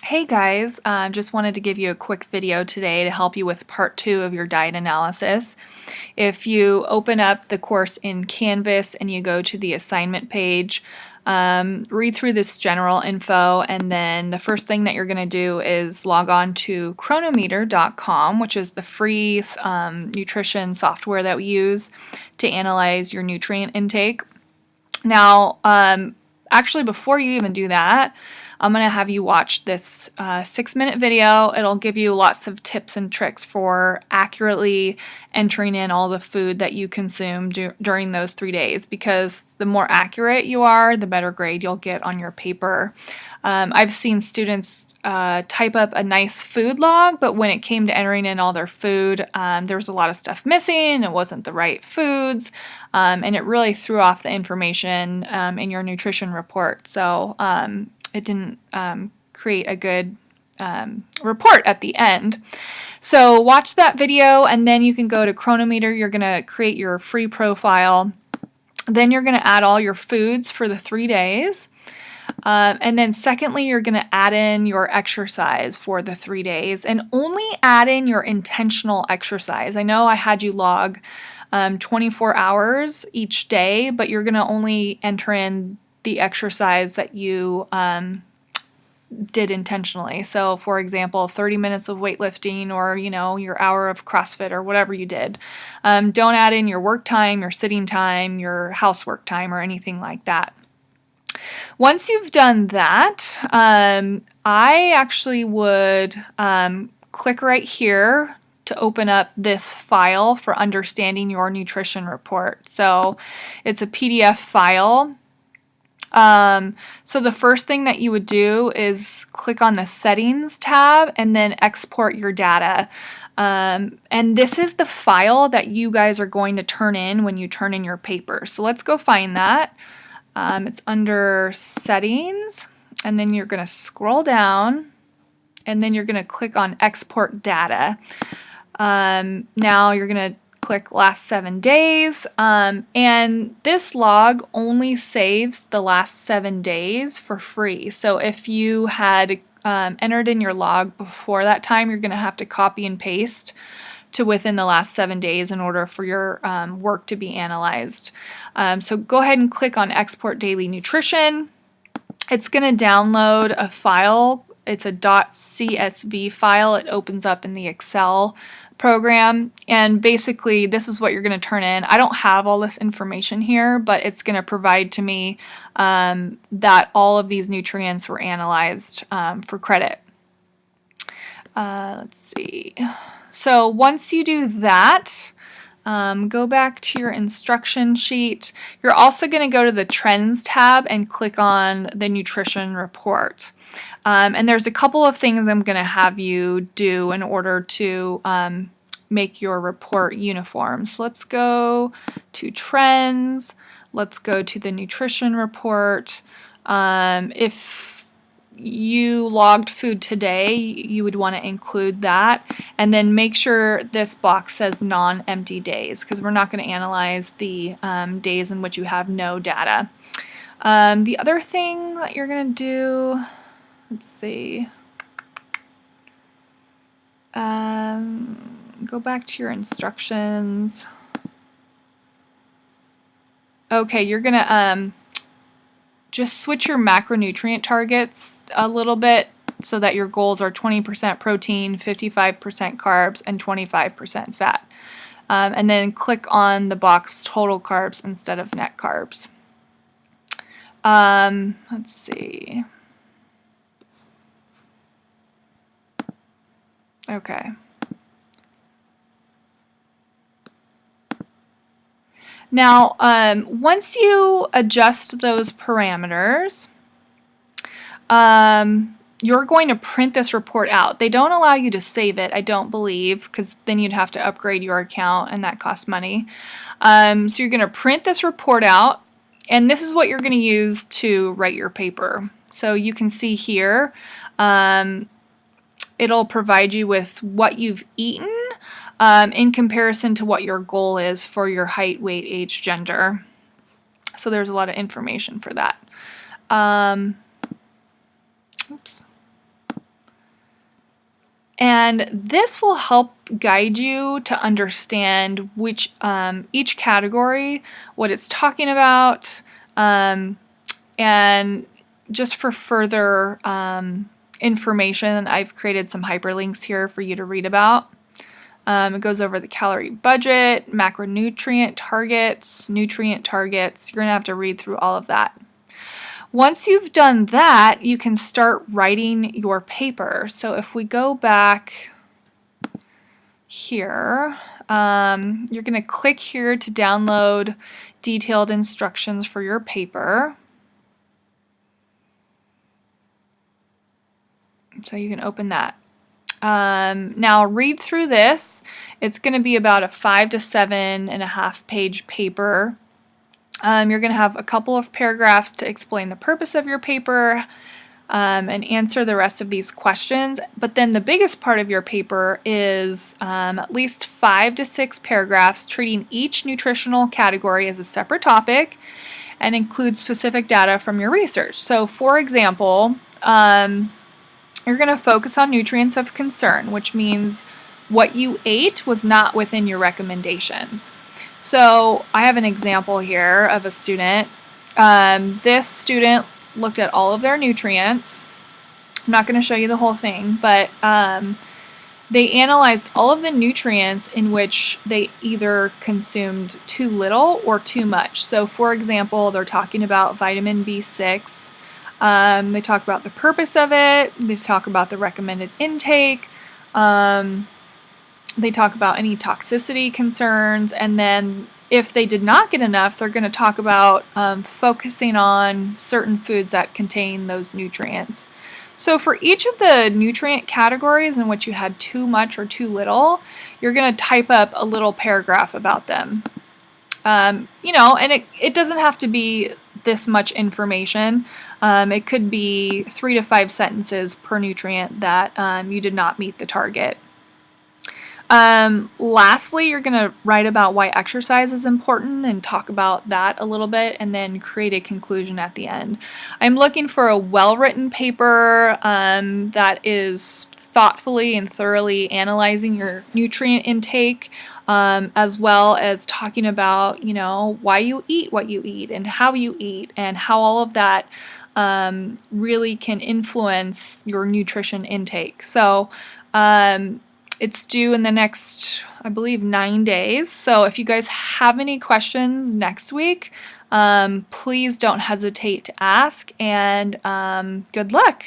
Hey guys, just wanted to give you a quick video today to help you with part 2 of your diet analysis. If you open up the course in Canvas and you go to the assignment page, read through this general info, and then the first thing that you're going to do is log on to Cronometer.com, which is the free nutrition software that we use to analyze your nutrient intake. Now, actually, before you even do that, I'm going to have you watch this 6-minute video. It'll give you lots of tips and tricks for accurately entering in all the food that you consume during those 3 days, because the more accurate you are, the better grade you'll get on your paper. I've seen students type up a nice food log, but when it came to entering in all their food, there was a lot of stuff missing. It wasn't the right foods, and it really threw off the information in your nutrition report. So it didn't create a good report at the end. So watch that video, and then you can go to Cronometer. You're going to create your free profile. Then you're going to add all your foods for the 3 days. And then secondly, you're going to add in your exercise for the 3 days, and only add in your intentional exercise. I know I had you log 24 hours each day, but you're going to only enter in the exercise that you did intentionally. So for example, 30 minutes of weightlifting, or your hour of CrossFit, or whatever you did. Don't add in your work time, your sitting time, your housework time, or anything like that. Once you've done that, I actually would click right here to open up this file for understanding your nutrition report. So it's a PDF file. So the first thing that you would do is click on the Settings tab and then export your data. And this is the file that you guys are going to turn in when you turn in your paper. So let's go find that. It's under Settings, and then you're going to scroll down, and then you're going to click on Export Data. Now you're going to click last 7 days, and this log only saves the last 7 days for free. So if you had entered in your log before that time, you're going to have to copy and paste to within the last 7 days in order for your work to be analyzed. So go ahead and click on Export Daily Nutrition. It's going to download a file. It's a .csv file. It opens up in the Excel program, and basically this is what you're going to turn in. I don't have all this information here, but it's going to provide to me that all of these nutrients were analyzed for credit. Let's see. So once you do that, go back to your instruction sheet. You're also going to go to the Trends tab and click on the Nutrition Report. And there's a couple of things I'm going to have you do in order to make your report uniform. So let's go to Trends. Let's go to the Nutrition Report. If you logged food today, you would want to include that, and then make sure this box says non-empty days, because we're not going to analyze the days in which you have no data. The other thing that you're going to do, let's see, go back to your instructions. Okay, you're going to just switch your macronutrient targets a little bit so that your goals are 20% protein, 55% carbs, and 25% fat. And then click on the box total carbs instead of net carbs. Let's see. Okay. Now, once you adjust those parameters, you're going to print this report out. They don't allow you to save it, I don't believe, because then you'd have to upgrade your account, and that costs money. So you're going to print this report out, and this is what you're going to use to write your paper. So you can see here, it'll provide you with what you've eaten, in comparison to what your goal is for your height, weight, age, gender. So there's a lot of information for that. Oops. And this will help guide you to understand which each category, what it's talking about, and just for further information, I've created some hyperlinks here for you to read about. It goes over the calorie budget, macronutrient targets, nutrient targets. You're going to have to read through all of that. Once you've done that, you can start writing your paper. So if we go back here, you're going to click here to download detailed instructions for your paper. So you can open that. Now read through this. It's going to be about a 5 to 7.5 page paper. You're going to have a couple of paragraphs to explain the purpose of your paper and answer the rest of these questions. But then the biggest part of your paper is at least 5 to 6 paragraphs treating each nutritional category as a separate topic and include specific data from your research. So for example, you're going to focus on nutrients of concern, which means what you ate was not within your recommendations. So I have an example here of a student. This student looked at all of their nutrients. I'm not going to show you the whole thing, but they analyzed all of the nutrients in which they either consumed too little or too much. So for example, they're talking about vitamin B6. They talk about the purpose of it. They talk about the recommended intake. They talk about any toxicity concerns. And then if they did not get enough, they're going to talk about focusing on certain foods that contain those nutrients. So for each of the nutrient categories in which you had too much or too little, you're going to type up a little paragraph about them. And it doesn't have to be this much information. It could be 3 to 5 sentences per nutrient that you did not meet the target. Lastly, you're going to write about why exercise is important and talk about that a little bit, and then create a conclusion at the end. I'm looking for a well-written paper that is thoughtfully and thoroughly analyzing your nutrient intake, as well as talking about, why you eat what you eat and how you eat and how all of that really can influence your nutrition intake. So it's due in the next, I believe, 9 days. So if you guys have any questions next week, please don't hesitate to ask, and good luck.